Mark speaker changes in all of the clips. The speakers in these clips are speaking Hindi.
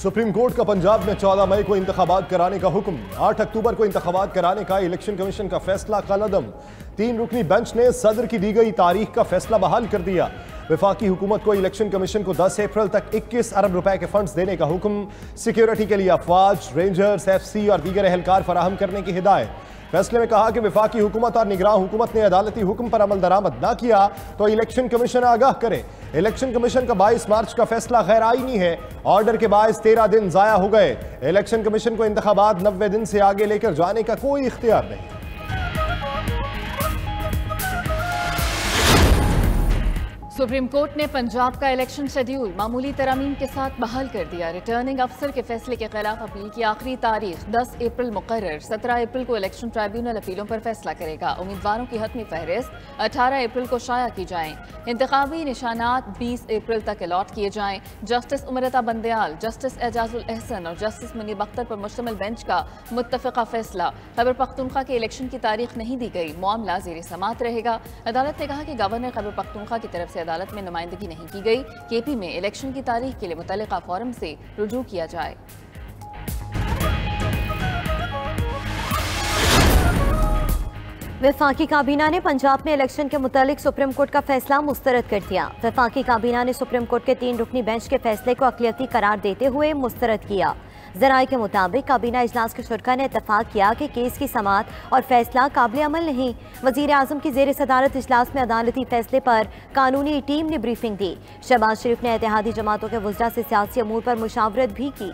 Speaker 1: सुप्रीम कोर्ट का पंजाब में 14 मई को इंतखाबात कराने का हुक्म। 8 अक्टूबर को इंतखाबात कराने का इलेक्शन कमीशन का फैसला कलअदम। 3 रुकनी बेंच ने सदर की दी गई तारीख का फैसला बहाल कर दिया। वफाकी हुकूमत को इलेक्शन कमीशन को 10 अप्रैल तक 21 अरब रुपए के फंड्स देने का हुक्म। सिक्योरिटी के लिए अफवाज, रेंजर्स, एफसी और दीगर एहलकार फराहम करने की हिदायत। फैसले में कहा कि वफाकी हुकूमत और निगरान हुकूमत ने अदालती हुक्म पर अमल दरामद न किया तो इलेक्शन कमीशन आगाह करे। इलेक्शन कमीशन का 22 मार्च का फैसला गैर आईनी है। ऑर्डर के बायस 13 दिन जाया हो गए। इलेक्शन कमीशन को इंतखाबात 90 दिन से आगे लेकर जाने का कोई इख्तियार नहीं।
Speaker 2: सुप्रीम कोर्ट ने पंजाब का इलेक्शन शेड्यूल मामूली तरामीम के साथ बहाल कर दिया। रिटर्निंग अफसर के फैसले के खिलाफ अपील की आखिरी तारीख 10 अप्रैल मुकर्रर। 17 अप्रैल को इलेक्शन ट्राइब्यूनल अपीलों पर फैसला करेगा। उम्मीदवारों की हतमी फहरिस्त 18 अप्रैल को शाया की जाएं। इंतखाबी निशानात 20 अप्रैल तक अलॉट किए जाएं। जस्टिस उमरता बंदयाल, जस्टिस एजाजुल एहसन और जस्टिस मुनीब अख्तर पर मुश्तमिल बेंच का मुत्तफ़िका फैसला। खैबर पख्तूनख्वा के इलेक्शन की तारीख नहीं दी गई, मामला ज़ेर समात रहेगा। अदालत ने कहा कि गवर्नर खैबर पख्तूनख्वा की तरफ से अदालत में नुमाइंदगी नहीं की गई। केपी में इलेक्शन की तारीख के लिए मुतल्लिका फोरम से रुजू किया जाए।
Speaker 3: वफाकी काबीना ने पंजाब में इलेक्शन के मुतालिक सुप्रीम कोर्ट का फैसला मुस्तरद कर दिया। वफाकी काबीना ने सुप्रीम कोर्ट के 3 रुकनी बेंच के फैसले को अक़लियती करार देते हुए मुस्तरद किया। ज़राए के मुताबिक काबीना इजलास के शुरा ने इत्तफाक किया कि केस की समाअत और फैसला काबिल अमल नहीं। वज़ीर आज़म की ज़ेर सदारत इजलास में अदालती फैसले पर कानूनी टीम ने ब्रीफिंग दी। शहबाज शरीफ ने इत्तेहादी जमातों के वज़रा से सियासी अमूर पर मुशावरत भी की।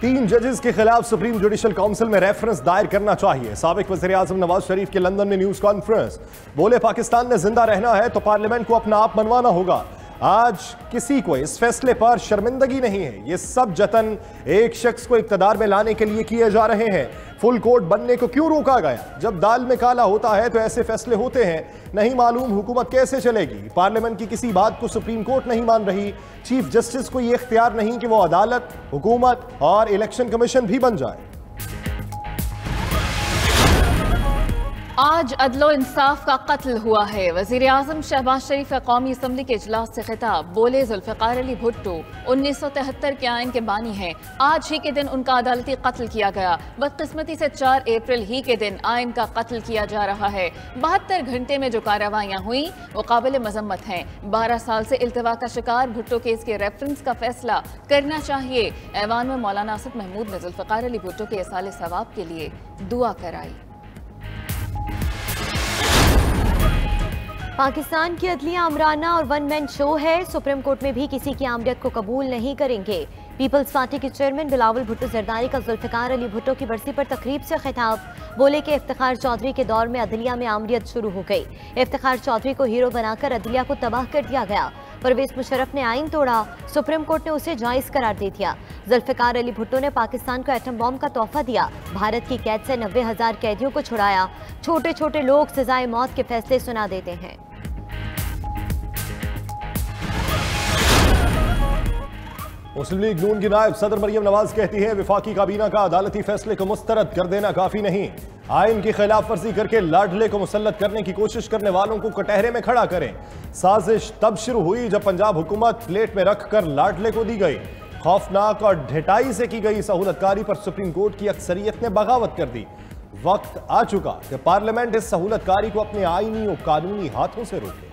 Speaker 1: 3 जजेस के खिलाफ सुप्रीम जुडिशल काउंसिल में रेफरेंस दायर करना चाहिए। साबिक वज़ीर आज़म नवाज शरीफ के लंदन में न्यूज़ कॉन्फ्रेंस। बोले पाकिस्तान में जिंदा रहना है तो पार्लियामेंट को अपना आप मनवाना होगा। आज किसी को इस फैसले पर शर्मिंदगी नहीं है। ये सब जतन एक शख्स को इक़्तिदार में लाने के लिए किए जा रहे हैं। फुल कोर्ट बनने को क्यों रोका गया? जब दाल में काला होता है तो ऐसे फैसले होते हैं। नहीं मालूम हुकूमत कैसे चलेगी। पार्लियामेंट की किसी बात को सुप्रीम कोर्ट नहीं मान रही। चीफ जस्टिस को यह इख्तियार नहीं कि वो अदालत, हुकूमत और इलेक्शन कमीशन भी बन जाए।
Speaker 2: आज अदलो इंसाफ का कत्ल हुआ है। वज़ीर आज़म शहबाज शरीफ का कौमी असम्बली के इजलास से खिताब। बोले जुल्फ़िकार अली भुट्टो 1973 के आइन के बानी हैं। आज ही के दिन उनका अदालती कत्ल किया गया। बदकिस्मती से 4 अप्रैल ही के दिन आइन का कत्ल किया जा रहा है। 72 घंटे में जो कार्रवाइयाँ हुई वो काबिल मजम्मत हैं। 12 साल से इल्तिवा का शिकार भुट्टो केस के रेफरेंस का फैसला करना चाहिए। ऐवान में मौलाना असद महमूद ने जुल्फ़िकार अली भुट्टो के इसाले सवाब के लिए दुआ कराई।
Speaker 3: पाकिस्तान की अदलिया आमराना और वन मैन शो है। सुप्रीम कोर्ट में भी किसी की आमरीत को कबूल नहीं करेंगे। पीपल्स पार्टी के चेयरमैन बिलावल भुट्टो जरदारी का जुल्फ़िकार अली भुट्टो की बरसी पर तकरीब से खिताब। बोले कि इफ्तिखार चौधरी के दौर में अदलिया में आमरीत शुरू हो गई। इफ्तिखार चौधरी को हीरो बनाकर अदलिया को तबाह कर दिया गया। परवेज मुशर्रफ ने आइन तोड़ा, सुप्रीम कोर्ट ने उसे जायज़ करार दे दिया। जुल्फ़िकार अली भुट्टो ने पाकिस्तान को एटम बॉम्ब का तोहफा दिया। भारत की कैद से 90,000 कैदियों को छुड़ाया। छोटे छोटे लोग सजाए मौत के फैसले सुना देते हैं।
Speaker 1: मुस्लिम लीग नून की नायब सदर मरियम नवाज कहती है वफाकी काबीना का अदालती फैसले को मुस्तरद कर देना काफी नहीं। आइन की खिलाफ वर्जी करके लाडले को मुसल्लत करने की कोशिश करने वालों को कटहरे में खड़ा करें। साजिश तब शुरू हुई जब पंजाब हुकूमत प्लेट में रखकर लाडले को दी गई। खौफनाक और ढिठाई से की गई सहूलतकारी पर सुप्रीम कोर्ट की अक्सरियत ने बगावत कर दी। वक्त आ चुका कि पार्लियामेंट इस सहूलतकारी को अपने आईनी और कानूनी हाथों से रोके।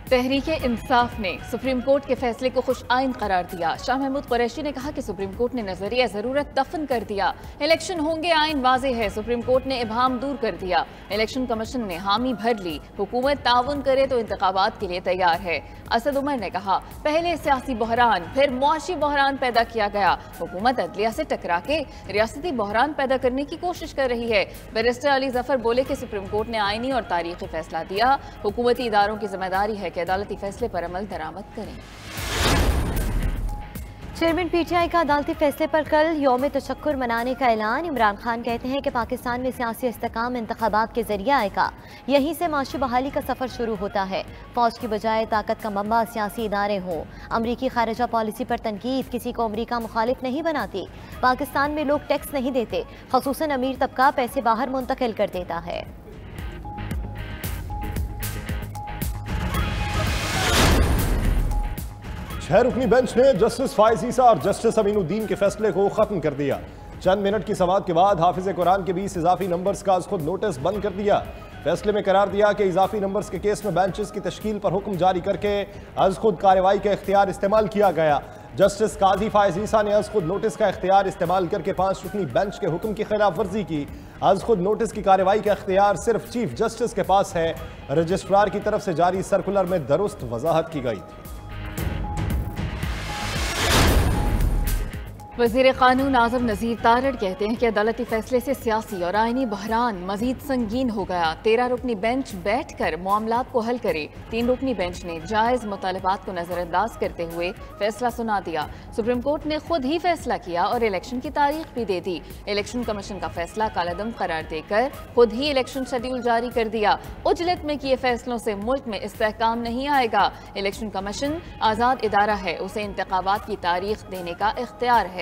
Speaker 2: तहरीके इंसाफ ने सुप्रीम कोर्ट के फैसले को खुश आइन करार दिया। शाह महमूद कुरैशी ने कहा कि सुप्रीम कोर्ट ने नजरिया जरूरत दफन कर दिया। इलेक्शन होंगे, आइन वाज़ेह है। सुप्रीम कोर्ट ने इबहाम दूर कर दिया। इलेक्शन कमीशन ने हामी भर ली। हुकूमत ताउन करे तो इंतखाबात के लिए तैयार है। असद उमर ने कहा पहले सियासी बहरान फिर मुआशी बहरान पैदा किया गया। हुकूमत अदलिया से टकरा के रियासती बहरान पैदा करने की कोशिश कर रही है। बैरिस्टर अली जफर बोले कि सुप्रीम कोर्ट ने आइनी और तारीखी फैसला दिया। हुकूमती इदारों की जिम्मेदारी है कि अदालती फैसले पर अमल दरामद करें।
Speaker 3: चेयरमैन पीटीआई का अदालती फैसले पर कल यौम तशक्कुर मनाने का ऐलान। इमरान खान कहते हैं कि पाकिस्तान में सियासी इस्तेकाम इंतखाबात के जरिए आएगा, यहीं से माशी बहाली का सफर शुरू होता है। फौज की बजाय ताकत का मंबा सियासी इदारे हों। अमरीकी खारिजा पॉलिसी पर तनकीद किसी को अमरीका मुखालिफ नहीं बनाती। पाकिस्तान में लोग टैक्स नहीं देते, खसूसन अमीर तबका पैसे बाहर मुंतकिल कर देता है।
Speaker 1: 6 रुकनी बेंच ने जस्टिस फायज ईसा और जस्टिस अमीनुद्दीन के फैसले को खत्म कर दिया। चंद मिनट की समाअत के बाद हाफिज कुरान के 20 इजाफी नंबर्स का आज खुद नोटिस बंद कर दिया। फैसले में करार दिया कि इजाफी नंबर्स के केस में बेंचेस की तश्कील पर हुक्म जारी करके आज खुद कार्रवाई का इख्तियार इस्तेमाल किया गया। जस्टिस काजी फायज ईसा ने आज खुद नोटिस का इख्तियार इस्तेमाल करके 5 रुकनी बेंच के हुक्म की खिलाफ वर्जी की। आज खुद नोटिस की कार्रवाई का इख्तियार सिर्फ चीफ जस्टिस के पास है। रजिस्ट्रार की तरफ से जारी सर्कुलर में दुरुस्त वजाहत की गई थी।
Speaker 2: वज़ीर क़ानून आज़म नज़ीर तारड़ कहते हैं कि अदालती फैसले से सियासी और आइनी बहरान मजीद संगीन हो गया। 13 रुकनी बेंच बैठ कर मामलात को हल करे। 3 रुकनी बेंच ने जायज़ मुतालबात को नज़रअंदाज करते हुए फैसला सुना दिया। सुप्रीम कोर्ट ने खुद ही फैसला किया और इलेक्शन की तारीख भी दे दी। इलेक्शन कमीशन का फैसला कालअदम करार देकर खुद ही इलेक्शन शेड्यूल जारी कर दिया। उजलत में किए फैसलों से मुल्क में इस्तेहकाम नहीं आएगा। इलेक्शन कमीशन आज़ाद इदारा है, उसे इंतखाबात की तारीख देने का इख्तियार है।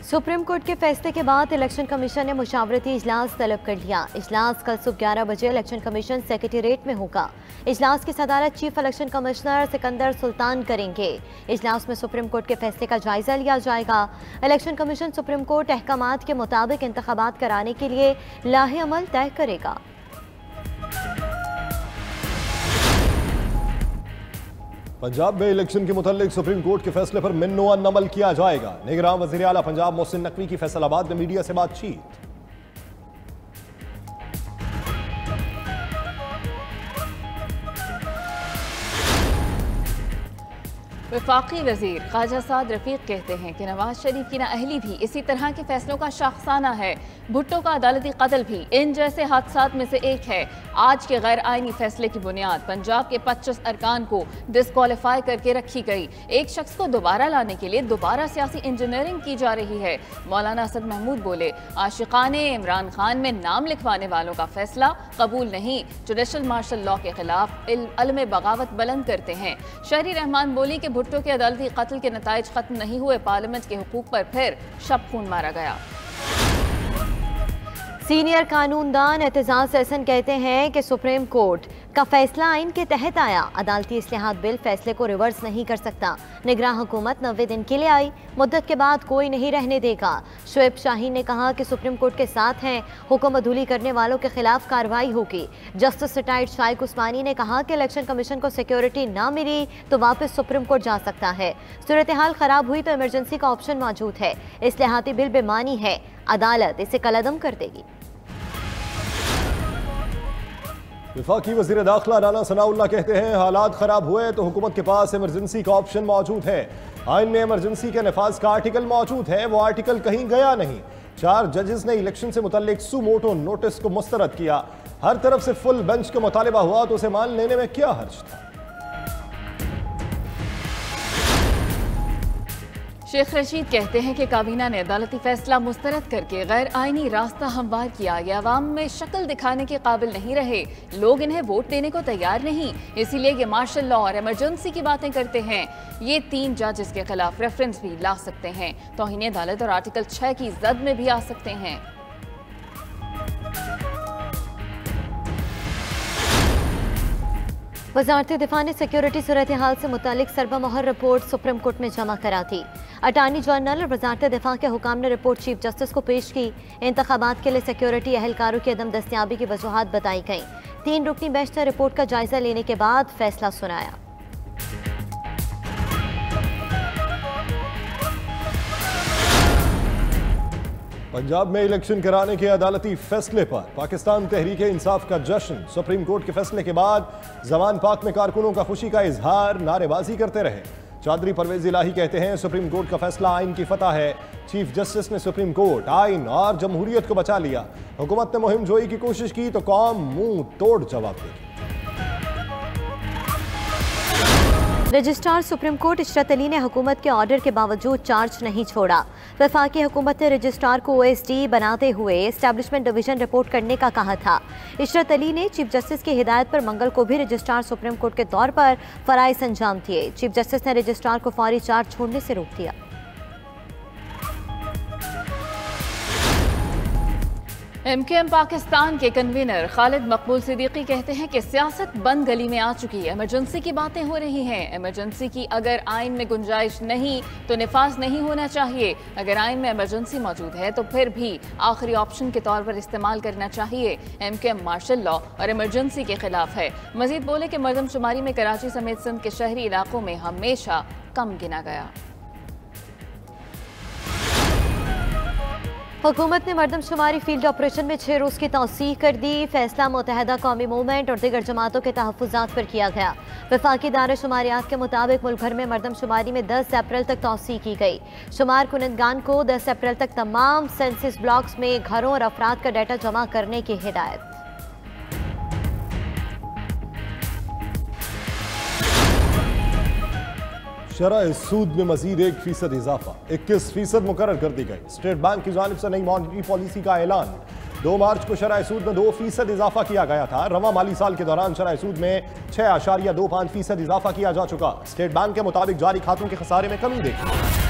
Speaker 3: सुप्रीम कोर्ट के फैसले के बाद इलेक्शन कमीशन ने मुशावरती इजलास तलब कर लिया। इजलास कल सुबह 11 बजे इलेक्शन कमीशन सेक्रेटेरिएट में होगा। इजलास की सदारत chief election commissioner Sikandar Sultan करेंगे। इजलास में सुप्रीम कोर्ट के फैसले का जायजा लिया जाएगा। इलेक्शन कमीशन सुप्रीम कोर्ट अहकामात के मुताबिक इंतखाबात कराने के लिए लाहे अमल तय करेगा।
Speaker 1: पंजाब में इलेक्शन के मुतालिक सुप्रीम कोर्ट के फैसले पर मिन्नो-अन अमल किया जाएगा। निगरान वज़ीर आला पंजाब मोहसिन नकवी की फैसलाबाद में मीडिया से बातचीत।
Speaker 2: वफाकी वजीर ख्वाजा साद रफीक कहते हैं कि नवाज शरीफ की नाअहली भी इसी तरह के फैसलों का शाखसाना है। भुट्टो का अदालती कत्ल भी इन जैसे हादसात में से एक है। आज के गैर आइनी फैसले की बुनियाद पंजाब के 25 अरकान को डिस्क्वालीफाई करके रखी गई। एक शख्स को दोबारा लाने के लिए दोबारा सियासी इंजीनियरिंग की जा रही है। मौलाना असद महमूद बोले, आशिकाने इमरान खान में नाम लिखवाने वालों का फैसला कबूल नहीं। जुडिशल मार्शल लॉ के खिलाफ अलम बगावत बुलंद करते हैं। शहरी रहमान बोली कि भुट्टो के अदालती कत्ल के नताइज खत्म नहीं हुए, पार्लियामेंट के हुकूक पर फिर शब खून मारा गया।
Speaker 3: सीनियर कानूनदान एतजाज एहसन कहते हैं कि सुप्रीम कोर्ट का फैसला आइन के तहत आया। अदालती इस्लाहात बिल फैसले को रिवर्स नहीं कर सकता। निगरान हुकूमत 90 दिन के लिए आई, मुद्दत के बाद कोई नहीं रहने देगा। शुएब शाहीन ने कहा कि सुप्रीम कोर्ट के साथ हैं, हुक्म अदूली करने वालों के खिलाफ कार्रवाई होगी। जस्टिस रिटायर्ड शाइक उस्मानी ने कहा कि इलेक्शन कमीशन को सिक्योरिटी ना मिली तो वापस सुप्रीम कोर्ट जा सकता है। सूरत हाल खराब हुई तो इमरजेंसी का ऑप्शन मौजूद है। इस्लाहाती बिल बेमानी है, अदालत इसे कलअदम कर देगी।
Speaker 1: वफाकी वज़ीर दाखिला राना सनाउल्लाह कहते हैं, हालात खराब हुए तो हुकूमत के पास इमरजेंसी का ऑप्शन मौजूद है। आइन में इमरजेंसी के नफाज का आर्टिकल मौजूद है, वो आर्टिकल कहीं गया नहीं। 4 जजेस ने इलेक्शन से मुतल्लिक सुमोटो नोटिस को मुस्तरद किया। हर तरफ से फुल बेंच का मुतालिबा हुआ तो उसे मान लेने में क्या हर्ज था।
Speaker 2: शेख रशीद कहते हैं कि काबीना ने अदालती फैसला मुस्तरद करके गैर आइनी रास्ता हमवार किया। ये अवाम में शक्ल दिखाने के काबिल नहीं रहे, लोग इन्हें वोट देने को तैयार नहीं, इसीलिए ये मार्शल लॉ और इमरजेंसी की बातें करते हैं। ये 3 जज इसके खिलाफ रेफरेंस भी ला सकते हैं, तौहीन अदालत और आर्टिकल 6 की जद में भी आ सकते हैं।
Speaker 3: वज़ारत दिफा ने सिक्योरिटी सूरत हाल से मुतालिक सरबा मोहर रिपोर्ट सुप्रीम कोर्ट में जमा करा दी। अटार्नी जनरल और वज़ारत दिफा के हुकाम ने रिपोर्ट चीफ जस्टिस को पेश की। इंतखाबात के लिए सिक्योरिटी अहलकारों की अदम दस्तियाबी की वजूहात बताई गई। 3 रुकनी बेंच ने रिपोर्ट का जायजा लेने के बाद फैसला सुनाया।
Speaker 1: पंजाब में इलेक्शन कराने के अदालती फैसले पर पाकिस्तान तहरीक इंसाफ का जश्न। सुप्रीम कोर्ट के फैसले के बाद जमान पाक में कारकुनों का खुशी का इजहार, नारेबाजी करते रहे। चौधरी परवेज इलाही कहते हैं, सुप्रीम कोर्ट का फैसला आइन की फतह है। चीफ जस्टिस ने सुप्रीम कोर्ट, आइन और जमहूरियत को बचा लिया। हुकूमत ने मुहिम जोई की कोशिश की तो कौम मुंह तोड़ जवाब देगी।
Speaker 3: Registrar supreme court Ishrat Ali ने हुकूमत के ऑर्डर के बावजूद चार्ज नहीं छोड़ा। वफाकी हुकूमत ने रजिस्ट्रार को OSD बनाते हुए एस्टैब्लिशमेंट डिवीजन रिपोर्ट करने का कहा था। इशरत अली ने चीफ जस्टिस की हिदायत पर मंगल को भी रजिस्ट्रार सुप्रीम कोर्ट के तौर पर फराइज अंजाम दिए। चीफ जस्टिस ने रजिस्ट्रार को फौरी चार्ज छोड़ने से रोक दिया।
Speaker 2: MKM पाकिस्तान के कन्वीनर खालिद मकबूल सिद्दीकी कहते हैं कि सियासत बंद गली में आ चुकी है। इमरजेंसी की बातें हो रही हैं। इमरजेंसी की अगर आइन में गुंजाइश नहीं तो निफाज नहीं होना चाहिए। अगर आइन में इमरजेंसी मौजूद है तो फिर भी आखिरी ऑप्शन के तौर पर इस्तेमाल करना चाहिए। MKM मार्शल लॉ और इमरजेंसी के खिलाफ है। मजीद बोले कि मरदमशुमारी में कराची समेत सिंध के शहरी इलाकों में हमेशा कम गिना गया।
Speaker 3: हुकूमत ने मरदमशुमारी फील्ड ऑपरेशन में 6 रोज़ की तौसीह कर दी। फैसला मुत्तहदा कौमी मूवमेंट और दीगर जमातों के तहफ़्फ़ुज़ात पर किया गया। वफाकी दायरा शुमारियात के मुताबिक मुल्क भर में मरदमशुमारी में 10 अप्रैल तक तौसीह की गई। शुमार कुनंदगान को 10 अप्रैल तक तमाम सेंसिस ब्लॉक्स में घरों और अफराद का डाटा जमा करने की हिदायत।
Speaker 1: शरह सूद में मजीद 1% इजाफा 21% मुकर्रर कर दी गई। स्टेट बैंक की जानिब से नई मॉनेटरी पॉलिसी का ऐलान। 2 मार्च को शरह सूद में 2% इजाफा किया गया था। रवा माली साल के दौरान शरह सूद में 6.25% इजाफा किया जा चुका। स्टेट बैंक के मुताबिक जारी खातों के खसारे में कमी देखी।